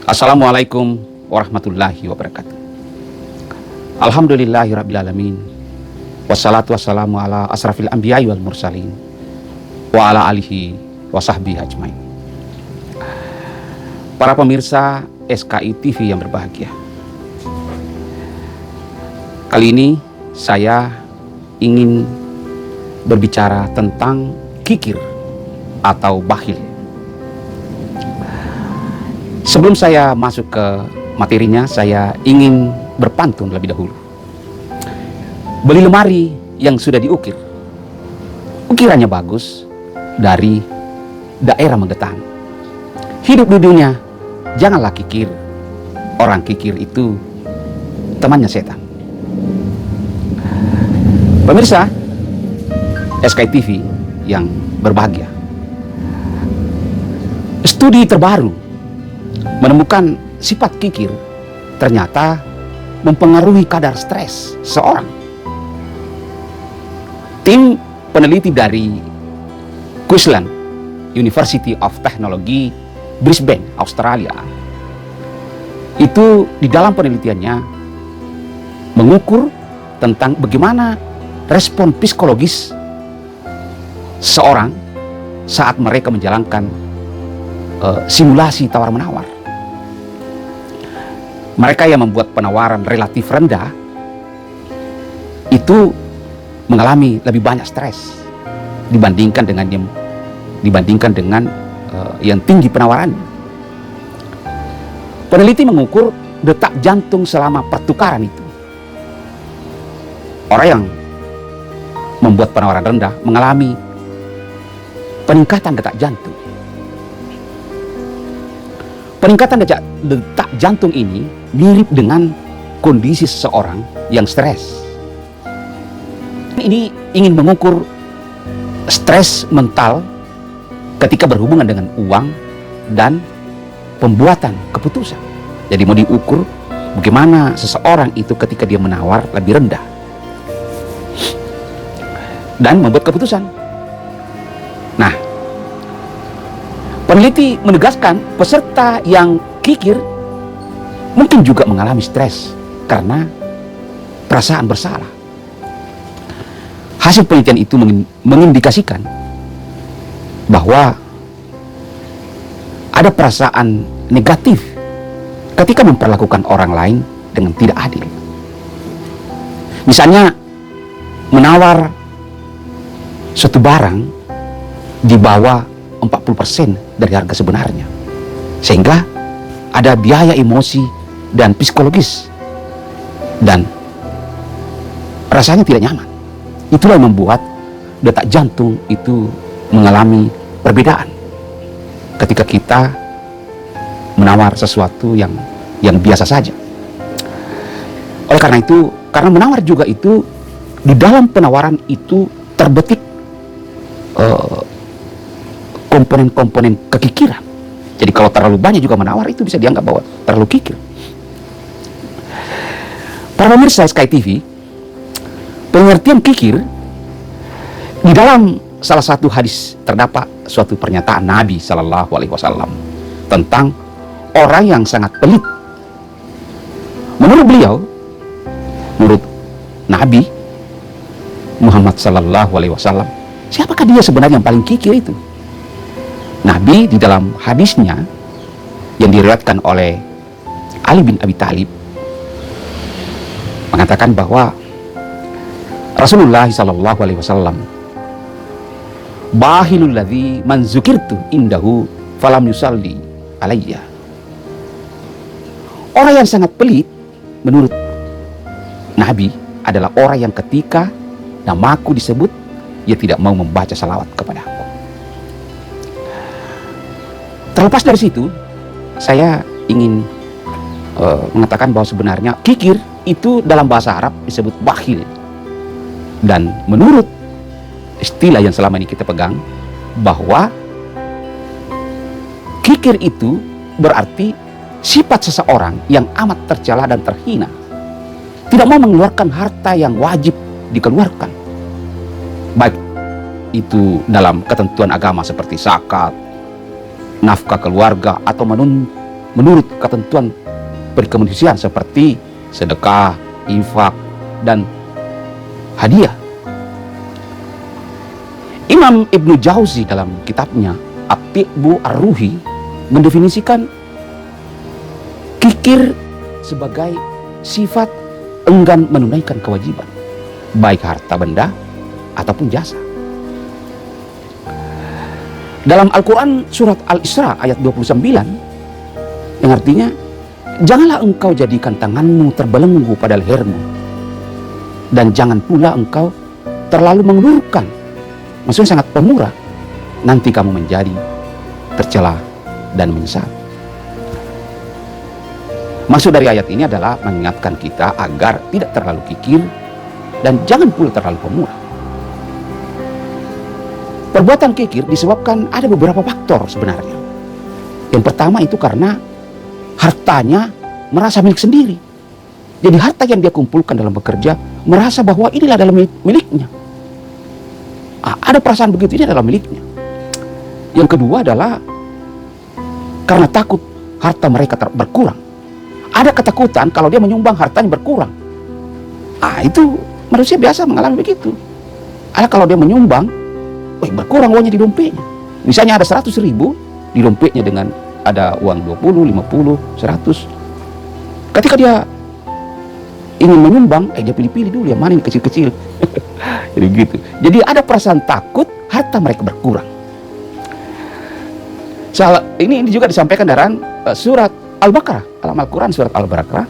Assalamualaikum warahmatullahi wabarakatuh. Alhamdulillahirrabbilalamin. Wassalatu wassalamu ala asrafil anbiya'i wal mursalin wa ala alihi wa sahbihi ajmain. Para pemirsa SKI TV yang berbahagia, kali ini saya ingin berbicara tentang kikir atau bakhil. Sebelum saya masuk ke materinya, saya ingin berpantun lebih dahulu. Beli lemari yang sudah diukir, ukirannya bagus, dari daerah Magetan. Hidup di dunia, janganlah kikir. Orang kikir itu temannya setan. Pemirsa SKI TV yang berbahagia, studi terbaru menemukan sifat kikir ternyata mempengaruhi kadar stres seorang. Tim peneliti dari Queensland University of Technology, Brisbane, Australia, itu di dalam penelitiannya mengukur tentang bagaimana respon psikologis seorang saat mereka menjalankan simulasi tawar-menawar. Mereka yang membuat penawaran relatif rendah itu mengalami lebih banyak stres dibandingkan dengan yang tinggi penawarannya. Peneliti mengukur detak jantung selama pertukaran itu. Orang yang membuat penawaran rendah mengalami peningkatan detak jantung. Peningkatan detak jantung ini mirip dengan kondisi seseorang yang stres. Ini ingin mengukur stres mental ketika berhubungan dengan uang dan pembuatan keputusan. Jadi mau diukur bagaimana seseorang itu ketika dia menawar lebih rendah dan membuat keputusan. Nah, peneliti menegaskan peserta yang kikir mungkin juga mengalami stres karena perasaan bersalah. Hasil penelitian itu mengindikasikan bahwa ada perasaan negatif ketika memperlakukan orang lain dengan tidak adil. Misalnya menawar suatu barang di bawah 40% dari harga sebenarnya, sehingga ada biaya emosi dan psikologis dan rasanya tidak nyaman. Itulah yang membuat detak jantung itu mengalami perbedaan ketika kita menawar sesuatu yang biasa saja. Oleh karena itu, karena menawar juga itu, di dalam penawaran itu terbetik komponen-komponen kekikiran. Jadi kalau terlalu banyak juga menawar, itu bisa dianggap bahwa terlalu kikir. Para pemirsa SKI TV, pengertian kikir di dalam salah satu hadis terdapat suatu pernyataan Nabi Shallallahu Alaihi Wasallam tentang orang yang sangat pelit. Menurut beliau, menurut Nabi Muhammad Shallallahu Alaihi Wasallam, siapakah dia sebenarnya yang paling kikir itu? Nabi di dalam hadisnya yang diriwayatkan oleh Ali bin Abi Thalib mengatakan bahwa Rasulullah sallallahu alaihi wasallam, bahilul ladzi man zukirtu indahu falam yusalli alayya. Orang yang sangat pelit menurut Nabi adalah orang yang ketika namaku disebut, ia tidak mau membaca salawat kepada aku. Terlepas dari situ, saya ingin mengatakan bahwa sebenarnya kikir itu dalam bahasa Arab disebut bakhil. Dan menurut istilah yang selama ini kita pegang, bahwa kikir itu berarti sifat seseorang yang amat tercela dan terhina, tidak mau mengeluarkan harta yang wajib dikeluarkan, baik itu dalam ketentuan agama seperti zakat, nafkah keluarga, atau menurut ketentuan perkemanusiaan seperti sedekah, infak, dan hadiah. Imam Ibnu Jauzi dalam kitabnya At-Tibu Ar-Ruhi mendefinisikan kikir sebagai sifat enggan menunaikan kewajiban, baik harta benda ataupun jasa. Dalam Al-Quran surat Al-Isra ayat 29 yang artinya, janganlah engkau jadikan tanganmu terbelenggu pada lehermu, dan jangan pula engkau terlalu mengulurkan, maksudnya sangat pemurah, nanti kamu menjadi tercela dan menyesal. Maksud dari ayat ini adalah mengingatkan kita agar tidak terlalu kikir dan jangan pula terlalu pemurah. Perbuatan kikir disebabkan ada beberapa faktor sebenarnya. Yang pertama itu karena hartanya merasa milik sendiri. Jadi harta yang dia kumpulkan dalam bekerja merasa bahwa inilah dalam miliknya. Ada perasaan begitu, ini adalah miliknya. Yang kedua adalah karena takut harta mereka berkurang. Ada ketakutan kalau dia menyumbang hartanya berkurang. Itu manusia biasa mengalami begitu. Ada kalau dia menyumbang, berkurang uangnya di dompetnya. Misalnya ada 100.000 di dompetnya dengan ada uang 20, 50, 100. Ketika dia ingin menyumbang, dia pilih-pilih dulu yang mana yang kecil-kecil. Jadi gitu. Jadi ada perasaan takut harta mereka berkurang. Ini juga disampaikan dalam surat Al-Baqarah, dalam Al-Quran surat Al-Baqarah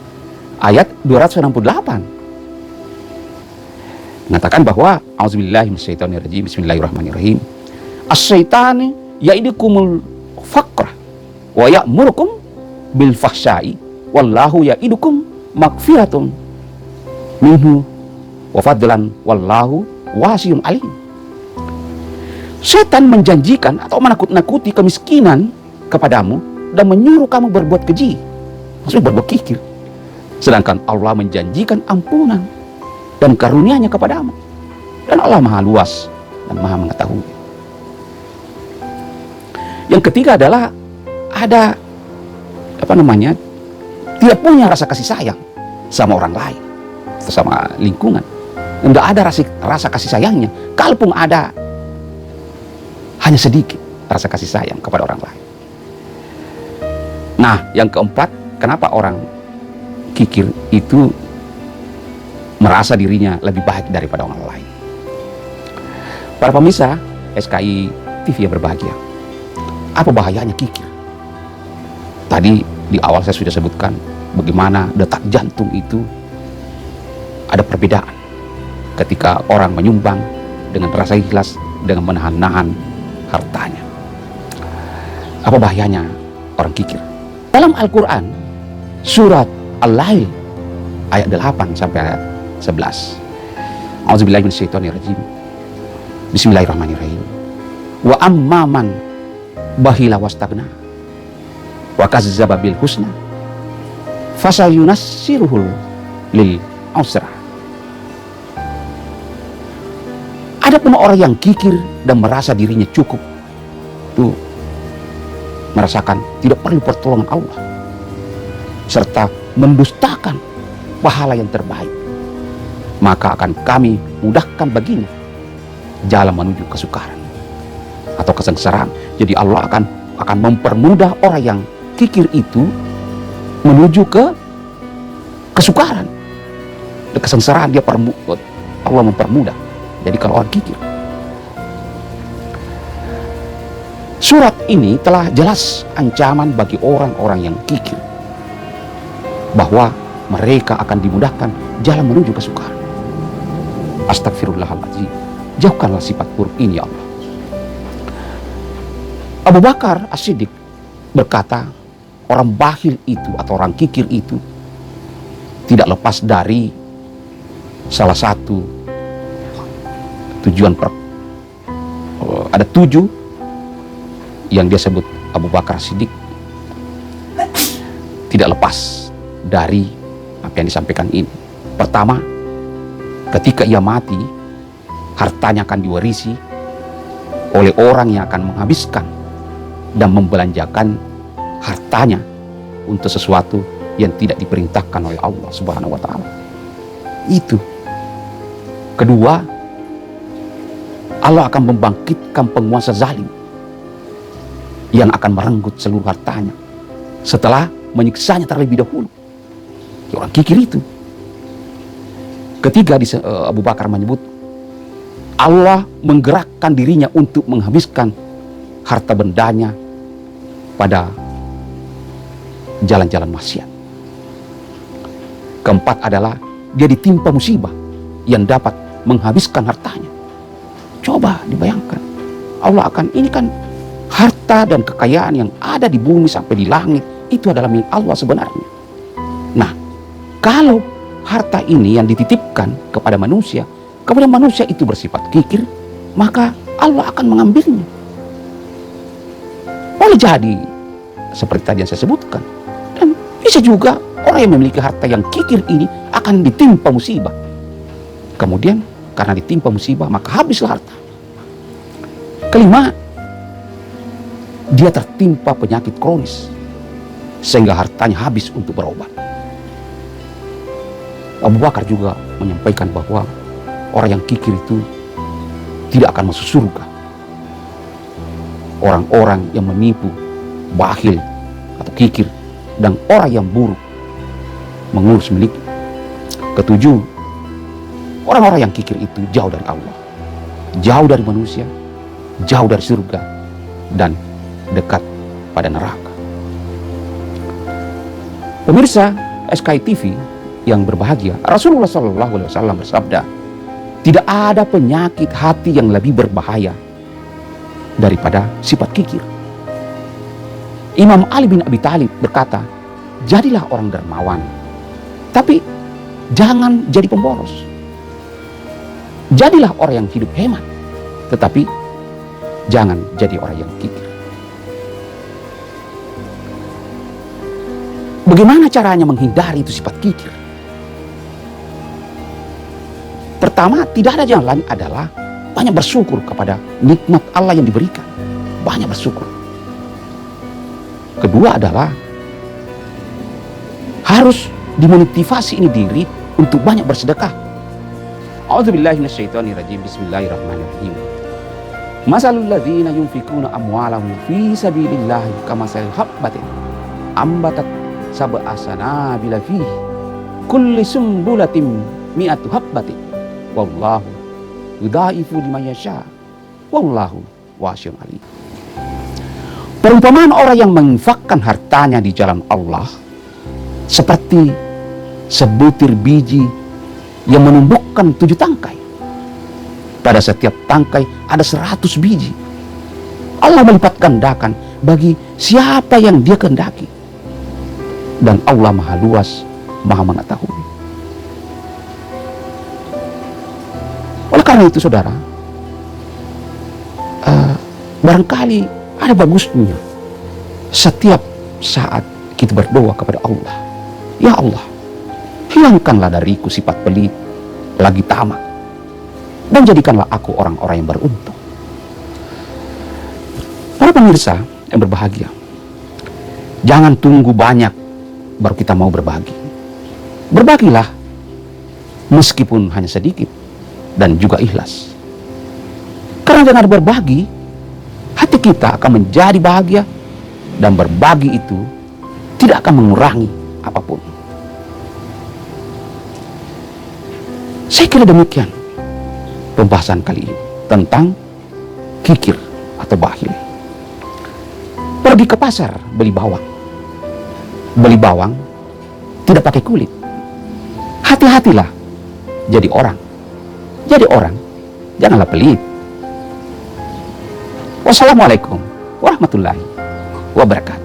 ayat 268. Mengatakan bahwa auzubillahi minasyaitonirrajim, bismillahirrahmanirrahim. Asy-syaitanu ya'idukumul faqra wa ya'murukum bil fahsya'i wallahu ya'idukum magfiratun minhu wa fadlan wallahu wasi'un alim. Setan menjanjikan atau menakut-nakuti kemiskinan kepadamu dan menyuruh kamu berbuat keji, maksudnya berbuat kikir. Sedangkan Allah menjanjikan ampunan dan karunia-Nya kepadamu, dan Allah Maha Luas dan Maha Mengetahui. Yang ketiga adalah ada tidak punya rasa kasih sayang sama orang lain atau sama lingkungan. Tidak ada rasa kasih sayangnya. Kalaupun ada, hanya sedikit rasa kasih sayang kepada orang lain. Nah, yang keempat, kenapa orang kikir itu merasa dirinya lebih baik daripada orang lain? Para pemirsa SKI TV yang berbahagia, apa bahayanya kikir? Tadi di awal saya sudah sebutkan bagaimana detak jantung itu ada perbedaan ketika orang menyumbang dengan rasa ikhlas, dengan menahan-nahan hartanya. Apa bahayanya orang kikir? Dalam Al-Quran surat Al-Lail ayat 8 sampai ayat 11. Auzubillahi minasyaitonirrajim. Bismillahirrahmanirrahim. Wa amman bahila wastagna wa kazzaba bil husna fasayunassiruhul lil usra. Adapun orang yang kikir dan merasa dirinya cukup, itu merasakan tidak perlu pertolongan Allah, serta mendustakan pahala yang terbaik, maka akan kami mudahkan baginya jalan menuju kesukaran atau kesengsaraan. Jadi Allah akan mempermudah orang yang kikir itu menuju ke kesukaran dan kesengsaraan. Allah mempermudah. Jadi kalau orang kikir, surat ini telah jelas ancaman bagi orang-orang yang kikir, bahwa mereka akan dimudahkan jalan menuju kesukaran. Astagfirullahaladzim. Jauhkanlah sifat buruk ini, ya Allah. Abu Bakar As-Siddiq berkata, orang bakhil itu atau orang kikir itu tidak lepas dari salah satu tujuan. Ada 7 yang dia sebut Abu Bakar Siddiq tidak lepas dari apa yang disampaikan ini. Pertama, ketika ia mati, hartanya akan diwarisi oleh orang yang akan menghabiskan dan membelanjakan hartanya untuk sesuatu yang tidak diperintahkan oleh Allah Subhanahu wa taala. Itu. Kedua, Allah akan membangkitkan penguasa zalim yang akan merenggut seluruh hartanya setelah menyiksanya terlebih dahulu. Orang kikir itu. Ketiga, Abu Bakar menyebut Allah menggerakkan dirinya untuk menghabiskan harta bendanya pada jalan-jalan maksiat. Keempat adalah dia ditimpa musibah yang dapat menghabiskan hartanya. Coba dibayangkan, Allah akan, ini kan harta dan kekayaan yang ada di bumi sampai di langit, itu adalah milik Allah sebenarnya. Nah, kalau harta ini yang dititipkan kepada manusia, kemudian manusia itu bersifat kikir, maka Allah akan mengambilnya. Boleh jadi seperti tadi yang saya sebutkan, dan bisa juga orang yang memiliki harta yang kikir ini akan ditimpa musibah. Kemudian karena ditimpa musibah maka habislah harta. Kelima, dia tertimpa penyakit kronis sehingga hartanya habis untuk berobat. Abu Bakar juga menyampaikan bahwa orang yang kikir itu tidak akan masuk surga. Orang-orang yang menipu, bakhil atau kikir, dan orang yang buruk mengurus milik. Ketujuh, orang-orang yang kikir itu jauh dari Allah, jauh dari manusia, jauh dari surga, dan dekat pada neraka. Pemirsa SKI TV yang berbahagia, Rasulullah SAW bersabda, tidak ada penyakit hati yang lebih berbahaya daripada sifat kikir. Imam Ali bin Abi Thalib berkata, jadilah orang dermawan, tapi jangan jadi pemboros. Jadilah orang yang hidup hemat, tetapi jangan jadi orang yang kikir. Bagaimana caranya menghindari itu sifat kikir? Pertama, tidak ada jalan lain adalah banyak bersyukur kepada nikmat Allah yang diberikan. Banyak bersyukur. Kedua adalah harus dimotivasi ini diri untuk banyak bersedekah. A'udzubillahi minasyaitonirrajim. Bismillahirrahmanirrahim. Masalul ladzina yunfikuna amwalahum fi sabilillahi kamasalil habbatin ambatat sab'a sanabila fihi kulli sumbulatin mi'atu habbatin wallahu yudhaifu liman yasha wallahu wasi'un alim. Perumpamaan orang yang menginfakkan hartanya di jalan Allah seperti sebutir biji yang menumbuhkan 7 tangkai. Pada setiap tangkai ada 100 biji. Allah melipat gandakan bagi siapa yang dia kehendaki. Dan Allah maha luas, maha mengetahui. Oleh karena itu saudara, barangkali ada bagusnya setiap saat kita berdoa kepada Allah, ya Allah, hilangkanlah dariku sifat pelit, lagi tamak, dan jadikanlah aku orang-orang yang beruntung. Para pemirsa yang berbahagia, jangan tunggu banyak baru kita mau berbagi. Berbagilah meskipun hanya sedikit dan juga ikhlas. Karena dengan berbagi, hati kita akan menjadi bahagia, dan berbagi itu tidak akan mengurangi apapun. Saya kira demikian pembahasan kali ini tentang kikir atau bakhil. Pergi ke pasar beli bawang. Beli bawang tidak pakai kulit. Hati-hatilah jadi orang. Jadi orang, janganlah pelit. Wassalamualaikum warahmatullahi wabarakatuh.